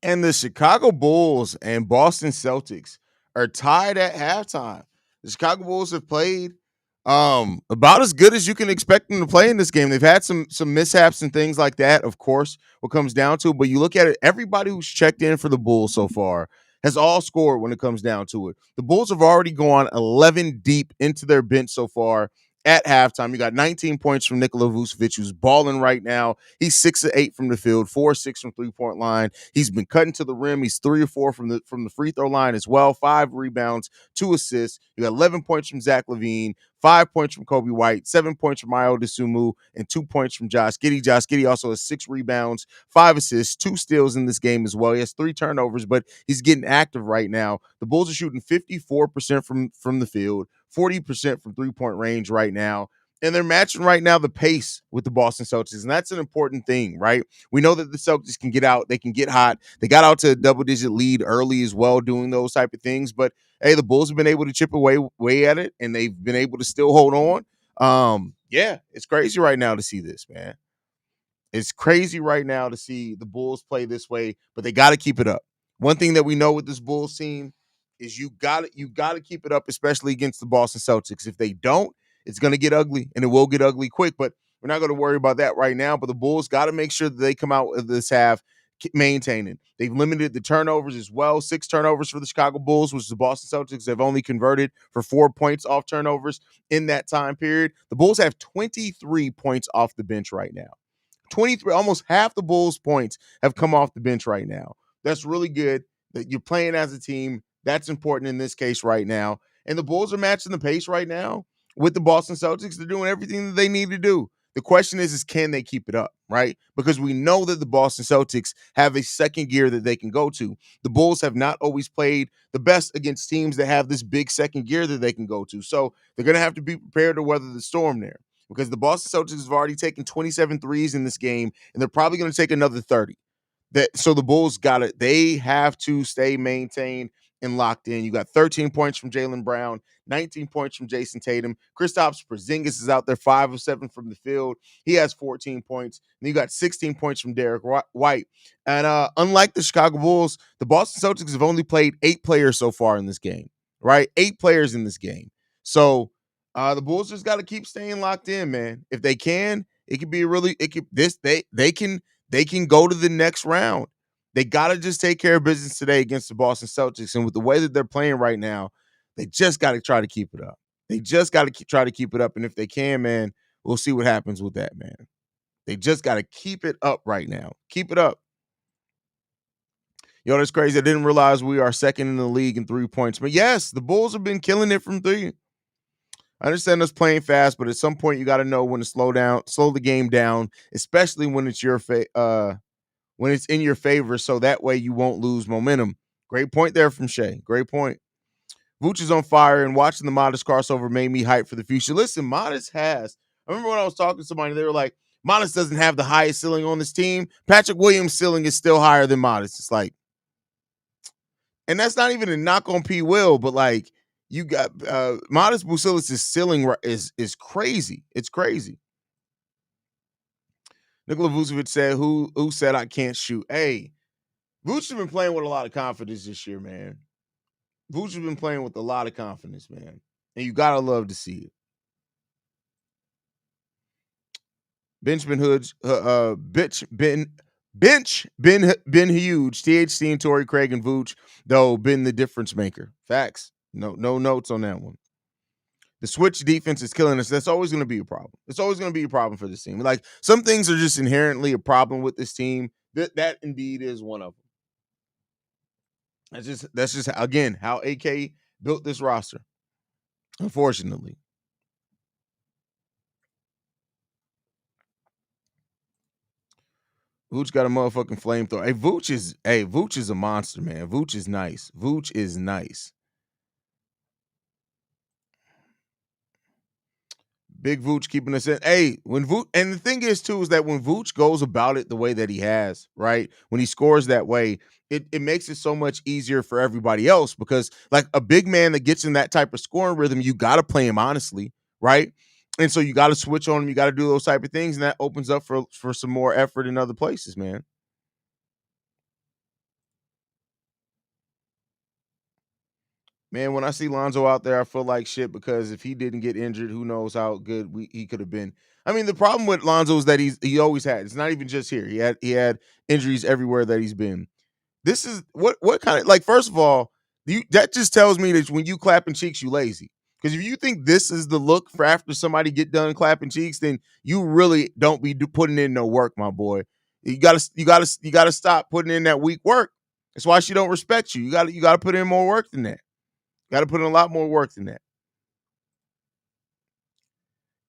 And the Chicago Bulls and Boston Celtics are tied at halftime. The Chicago Bulls have played about as good as you can expect them to play in this game. They've had some mishaps and things like that, of course, what comes down to, but you look at it, everybody who's checked in for the Bulls so far has all scored when it comes down to it. The Bulls have already gone 11 deep into their bench so far at halftime. You got 19 points from Nikola Vucevic, who's balling right now. He's 6 of 8 from the field, 4 of 6 from 3-point line. He's been cutting to the rim. He's 3 or 4 from the free throw line as well. 5 rebounds, 2 assists. You got 11 points from Zach LaVine, 5 points from Kobe White, 7 points from Ayo Dosunmu, and 2 points from Josh Giddey. Josh Giddey also has 6 rebounds, 5 assists, 2 steals in this game as well. He has 3 turnovers, but he's getting active right now. The Bulls are shooting 54% from the field, 40% from 3-point range right now. And they're matching right now the pace with the Boston Celtics. And that's an important thing, right? We know that the Celtics can get out. They can get hot. They got out to a double-digit lead early as well doing those type of things. But, hey, the Bulls have been able to chip away at it, and they've been able to still hold on. Yeah, it's crazy right now to see this, man. It's crazy right now to see the Bulls play this way, but they got to keep it up. One thing that we know with this Bulls team is you got to keep it up, especially against the Boston Celtics. If they don't, it's going to get ugly, and it will get ugly quick. But we're not going to worry about that right now. But the Bulls got to make sure that they come out of this half maintaining. They've limited the turnovers as well. 6 turnovers for the Chicago Bulls, which the Boston Celtics have only converted for 4 points off turnovers in that time period. The Bulls have 23 points off the bench right now. 23, almost half the Bulls' points have come off the bench right now. That's really good that you're playing as a team. That's important in this case right now. And the Bulls are matching the pace right now with the Boston Celtics. They're doing everything that they need to do. The question is can they keep it up, right? Because we know that the Boston Celtics have a second gear that they can go to. The Bulls have not always played the best against teams that have this big second gear that they can go to. So they're going to have to be prepared to weather the storm there, because the Boston Celtics have already taken 27 threes in this game, and they're probably going to take another 30. So the Bulls they have to stay maintained and locked in. You got 13 points from Jaylen Brown, 19 points from Jason Tatum. Kristaps Porzingis is out there 5 of 7 from the field. He has 14 points. And you got 16 points from Derek White. And unlike the Chicago Bulls, the Boston Celtics have only played 8 players so far in this game, right? 8 players in this game. So the Bulls just got to keep staying locked in, man. If they can, it could be they can go to the next round. They got to just take care of business today against the Boston Celtics. And with the way that they're playing right now, they just got to try to keep it up. They just got to try to keep it up. And if they can, man, we'll see what happens with that, man. They just got to keep it up right now. Keep it up. Yo, that's crazy. I didn't realize we are second in the league in 3 points. But yes, the Bulls have been killing it from 3. I understand us playing fast, but at some point you got to know when to slow the game down, especially when it's when it's in your favor, so that way you won't lose momentum. Great point there from Shay. Great point. Vooch is on fire, and watching the Modest crossover made me hype for the future. Listen, Modest has. I remember when I was talking to somebody, they were like, Modest doesn't have the highest ceiling on this team. Patrick Williams' ceiling is still higher than Modest. It's like, and that's not even a knock on P. Will, but like, you got Modest Bucilis' ceiling is crazy. It's crazy. Nikola Vucevic said, who said I can't shoot? Hey, Vucevic has been playing with a lot of confidence this year, man. Vucevic has been playing with a lot of confidence, man. And you got to love to see it. Benjamin Hoods, been huge. THC and Torrey Craig and Vooch, though, been the difference maker. Facts. No notes on that one. The switch defense is killing us. That's always going to be a problem. It's always going to be a problem for this team. Like, some things are just inherently a problem with this team. That indeed is one of them. That's just again how AK built this roster. Unfortunately. Vooch got a motherfucking flamethrower. Vooch is a monster, man. Vooch is nice. Vooch is nice. Big Vooch keeping us in. Hey, when Vooch, and the thing is too, is that when Vooch goes about it the way that he has, right? When he scores that way, it makes it so much easier for everybody else, because like a big man that gets in that type of scoring rhythm, you got to play him honestly, right? And so you got to switch on him. You got to do those type of things, and that opens up for some more effort in other places, man. Man, when I see Lonzo out there, I feel like shit because if he didn't get injured, who knows how good he could have been. I mean, the problem with Lonzo is that he always had. It's not even just here. He had injuries everywhere that he's been. This is what kind of like first of all, that just tells me that when you clapping cheeks, you lazy. Because if you think this is the look for after somebody get done clapping cheeks, then you really don't be putting in no work, my boy. You gotta stop putting in that weak work. That's why she don't respect you. You gotta put in more work than that. Got to put in a lot more work than that.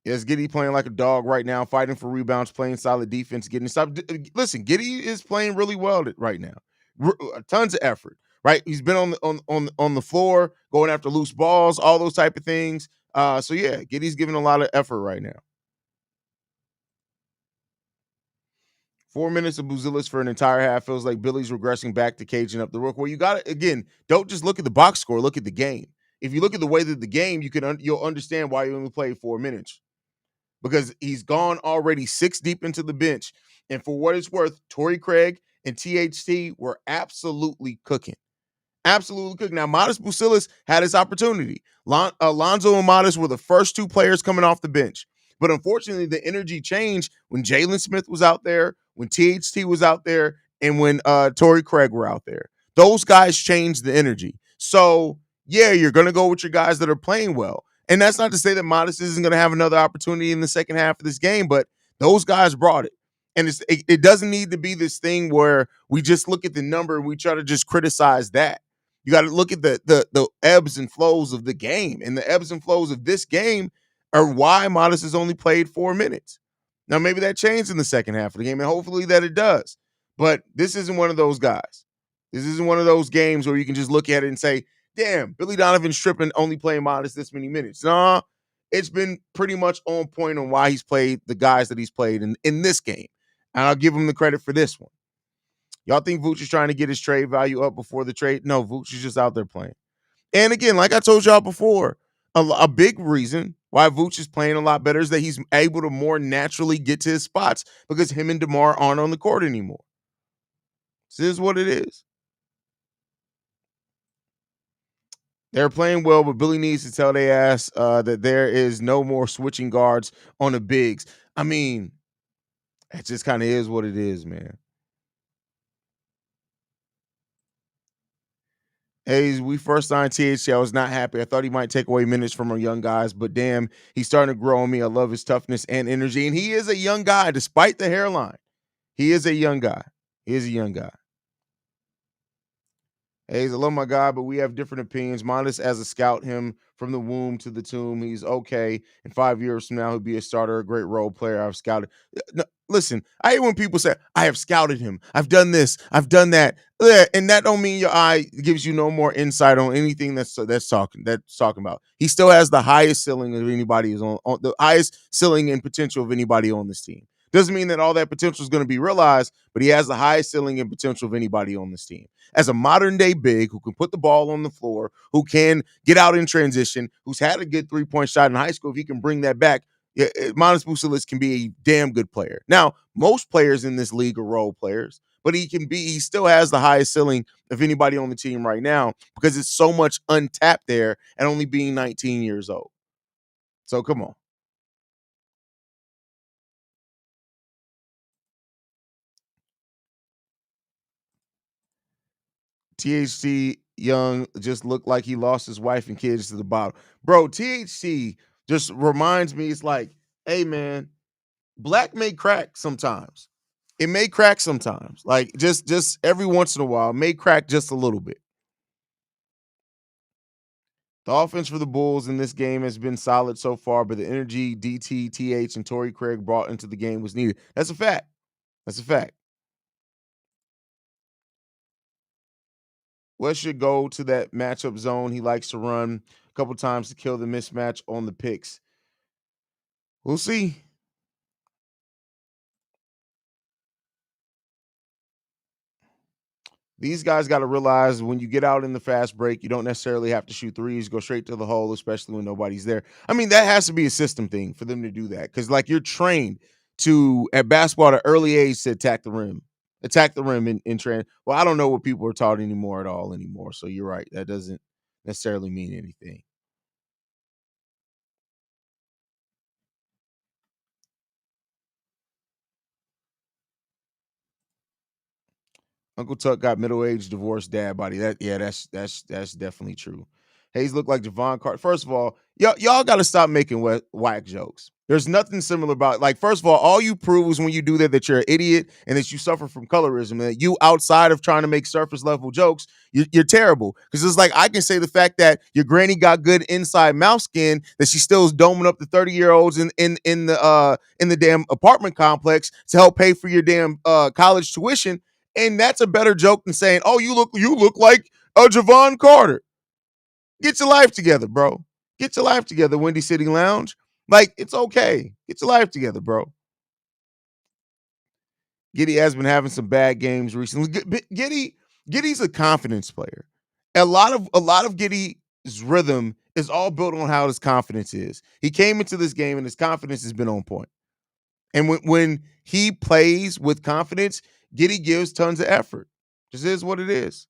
Yes, Giddy playing like a dog right now, fighting for rebounds, playing solid defense, getting stop. Listen, Giddy is playing really well right now. Tons of effort. Right, he's been on the floor, going after loose balls, all those type of things. So yeah, Giddy's giving a lot of effort right now. 4 minutes of Buzelis for an entire half feels like Billy's regressing back to caging up the rook. Well, you got to again. Don't just look at the box score. Look at the game. If you look at the way that the game, you'll understand why he only played 4 minutes because he's gone already 6 deep into the bench. And for what it's worth, Torrey Craig and THT were absolutely cooking. Absolutely cooking. Now, Modest Bucilis had his opportunity. Alonzo and Modest were the first two players coming off the bench. But unfortunately, the energy changed when Jalen Smith was out there, when THT was out there, and when Torrey Craig were out there. Those guys changed the energy. So, yeah, you're going to go with your guys that are playing well. And that's not to say that Modest isn't going to have another opportunity in the second half of this game, but those guys brought it. And it doesn't need to be this thing where we just look at the number and we try to just criticize that. You got to look at the ebbs and flows of the game, and the ebbs and flows of this game are why Modest has only played 4 minutes. Now, maybe that changed in the second half of the game, and hopefully that it does. But this isn't one of those guys. This isn't one of those games where you can just look at it and say, damn, Billy Donovan's tripping, only playing Modest this many minutes. Nah, it's been pretty much on point on why he's played the guys that he's played in this game. And I'll give him the credit for this one. Y'all think Vooch is trying to get his trade value up before the trade? No, Vooch is just out there playing. And again, like I told y'all before, a big reason why Vooch is playing a lot better is that he's able to more naturally get to his spots because him and DeMar aren't on the court anymore. This is what it is. They're playing well, but Billy needs to tell their ass that there is no more switching guards on the bigs. I mean, it just kind of is what it is, man. Hey, we first signed THC. I was not happy. I thought he might take away minutes from our young guys, but damn, he's starting to grow on me. I love his toughness and energy. And he is a young guy, despite the hairline. He is a young guy. He is a young guy. Hey, I love my guy, but we have different opinions. Modest as a scout, him from the womb to the tomb. He's okay. In 5 years from now, he'll be a starter, a great role player. I've scouted. No, listen, I hate when people say, I have scouted him. I've done this. I've done that. And that don't mean your eye gives you no more insight on anything that's talking about. He still has the highest ceiling of anybody is on the highest ceiling and potential of anybody on this team. Doesn't mean that all that potential is going to be realized, but he has the highest ceiling and potential of anybody on this team. As a modern day big who can put the ball on the floor, who can get out in transition, who's had a good 3-point shot in high school, if he can bring that back, Manas Bucelis can be a damn good player. Now, most players in this league are role players, but he still has the highest ceiling of anybody on the team right now because it's so much untapped there and only being 19 years old. So come on. THC Young just looked like he lost his wife and kids to the bottle. Bro, THC just reminds me, it's like, hey man, black may crack sometimes. It may crack sometimes. Like just every once in a while, it may crack just a little bit. The offense for the Bulls in this game has been solid so far, but the energy DT, TH, and Torrey Craig brought into the game was needed. That's a fact. That's a fact. West should go to that matchup zone he likes to run a couple times to kill the mismatch on the picks. We'll see. These guys got to realize when you get out in the fast break, you don't necessarily have to shoot threes, go straight to the hole, especially when nobody's there. I mean, that has to be a system thing for them to do that because, like, you're trained to at basketball at an early age to attack the rim in training. Well, I don't know what people are taught anymore at all anymore. So you're right. That doesn't necessarily mean anything. Uncle Tuck got middle-aged divorced dad body. That's definitely true. Haize looked like Javon Carter. First of all, y'all got to stop making whack jokes. There's nothing similar about like. First of all you prove is when you do that you're an idiot and that you suffer from colorism. And that you, outside of trying to make surface level jokes, you're terrible. Because it's like I can say the fact that your granny got good inside mouth skin, that she still is doming up the 30-year-olds in the damn apartment complex to help pay for your damn college tuition. And that's a better joke than saying, "Oh, you look like a Javon Carter." Get your life together, bro. Get your life together, Windy City Lounge. Like, it's okay. Get your life together, bro. Giddy has been having some bad games recently. Giddy's a confidence player. A lot of Giddy's rhythm is all built on how his confidence is. He came into this game and his confidence has been on point. And when he plays with confidence, Giddy gives tons of effort. Just is what it is.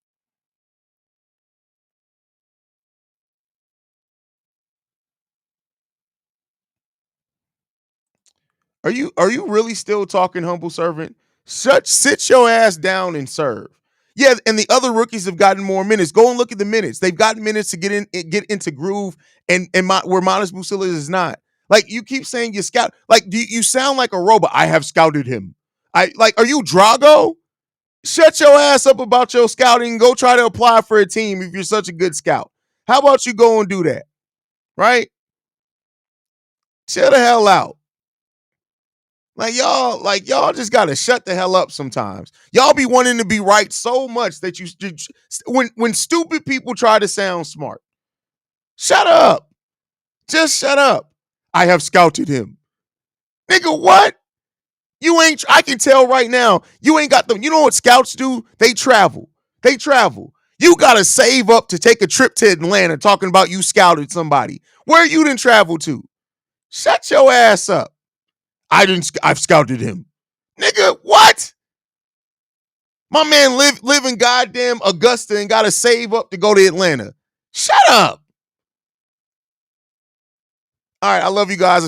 Are you really still talking, humble servant? Sit your ass down and serve. Yeah, and the other rookies have gotten more minutes. Go and look at the minutes. They've gotten minutes to get into groove, where Monas Bucilis is not. Like, you keep saying you scout. Like, you sound like a robot. I have scouted him. Are you Drago? Shut your ass up about your scouting and go try to apply for a team if you're such a good scout. How about you go and do that? Right? Chill the hell out. Like y'all just gotta shut the hell up sometimes. Y'all be wanting to be right so much that when stupid people try to sound smart, shut up. Just shut up. I have scouted him. Nigga, what? You ain't, I can tell right now, you ain't got them. You know what scouts do? They travel. They travel. You gotta save up to take a trip to Atlanta talking about you scouted somebody. Where you didn't travel to? Shut your ass up. I've scouted him. Nigga, what? My man live in goddamn Augusta and gotta save up to go to Atlanta. Shut up. All right, I love you guys.